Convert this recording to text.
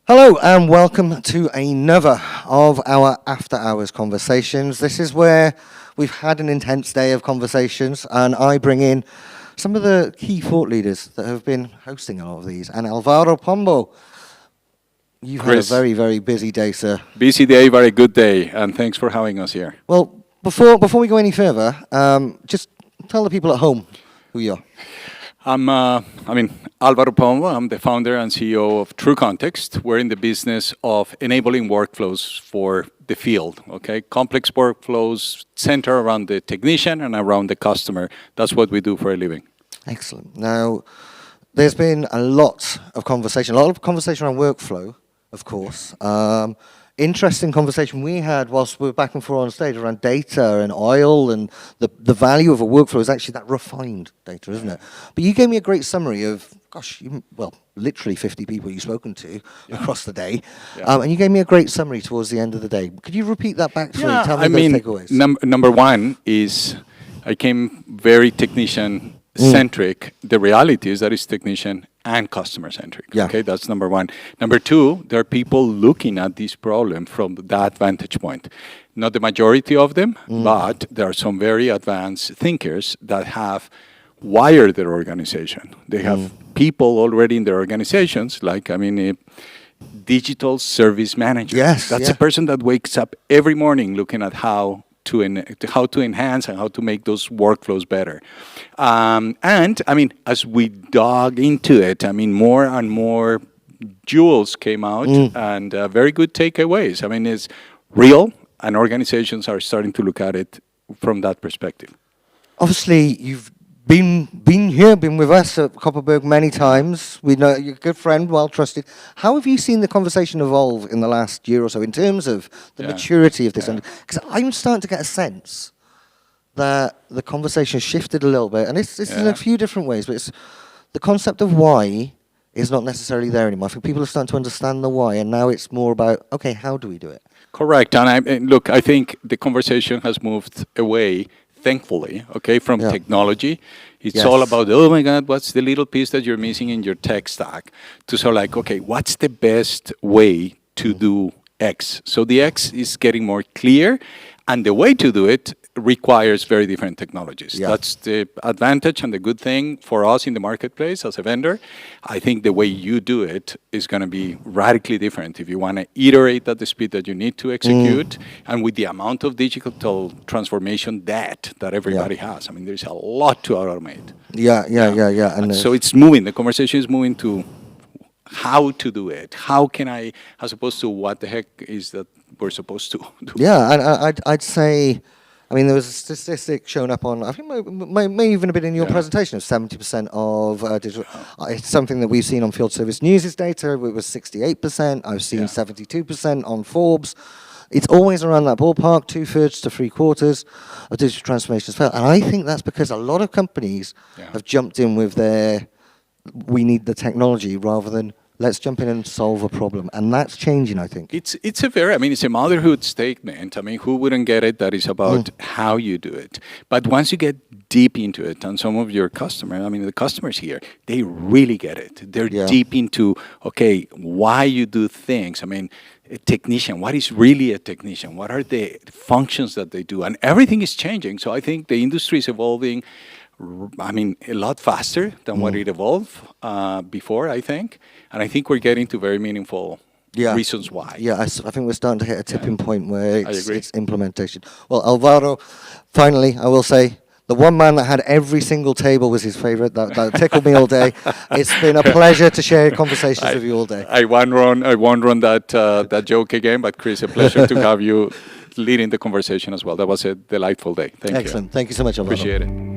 Hello and welcome to another of our after hours conversations. This is where we've had an intense day of conversations and I bring in some of the key thought leaders that have been hosting a lot of these. And Alvaro Pombo, you've had a Chris, very, very busy day, sir. busy day, very good day, and thanks for having us here. Well, before we go any further, just tell the people at home who you are. Alvaro Pombo. I'm the founder and CEO of TrueContext. We're in the business of enabling workflows for the field, okay? Complex workflows center around the technician and around the customer. That's what we do for a living. Excellent. Now, there's been a lot of conversation around workflow, of course. Interesting conversation we had whilst we were back and forth on stage around data and oil and the value of a workflow is actually that refined data, isn't it? But you gave me a great summary of, literally 50 people you've spoken to across the day. Yeah. And you gave me a great summary towards the end of the day. Could you repeat that back to me? Tell me those takeaways. Number one is I came very technician-centric. The reality is that it's technician and customer-centric. Yeah. Okay, that's number one. Number two, there are people looking at this problem from that vantage point. Not the majority of them, but there are some very advanced thinkers that have wired their organization. They have people already in their organizations, a digital service manager. Yes, That's a person that wakes up every morning looking at how to enhance and how to make those workflows better. As we dug into it, more and more jewels came out and very good takeaways. It's real, and organizations are starting to look at it from that perspective. Obviously, you've been here, been with us at Copperberg many times. We know you're a good friend, well trusted. How have you seen the conversation evolve in the last year or so in terms of the maturity of this? Because I'm starting to get a sense that the conversation shifted a little bit, and it's in a few different ways, but it's the concept of why is not necessarily there anymore. I think people are starting to understand the why, and now it's more about, okay, how do we do it? Correct. And look, I think the conversation has moved away, thankfully, from technology. It's all about, oh my God, what's the little piece that you're missing in your tech stack? To sort of okay, what's the best way to do X? So the X is getting more clear, and the way to do it requires very different technologies. Yeah. That's the advantage and the good thing for us in the marketplace as a vendor. I think the way you do it is going to be radically different if you want to iterate at the speed that you need to execute and with the amount of digital transformation that everybody has. There's a lot to automate. Yeah. And so it's moving. The conversation is moving to how to do it. How can I, as opposed to what the heck is that we're supposed to do. Yeah, and I'd say, there was a statistic shown up on, I think may even have been in your presentation, of 70% of digital. It's something that we've seen on Field Service News' data. It was 68%. I've seen 72% on Forbes. It's always around that ballpark, 2/3 to 3/4 of digital transformations fail. And I think that's because a lot of companies have jumped in with we need the technology rather than let's jump in and solve a problem, and that's changing, I think. It's a motherhood statement. Who wouldn't get it? That is about how you do it. But once you get deep into it, and some of your customers, the customers here, they really get it. They're deep into, why you do things. A technician, what is really a technician? What are the functions that they do? And everything is changing. So I think the industry is evolving a lot faster than what it evolved before, I think. And I think we're getting to very meaningful reasons why. Yeah, I think we're starting to hit a tipping point where it's implementation. Well, Alvaro, finally, I will say, the one man that had every single table was his favorite. That tickled me all day. It's been a pleasure to share conversations with you all day. I won't run that joke again, but Chris, a pleasure to have you leading the conversation as well. That was a delightful day. Thank you. Excellent. Thank you so much, Alvaro. Appreciate it.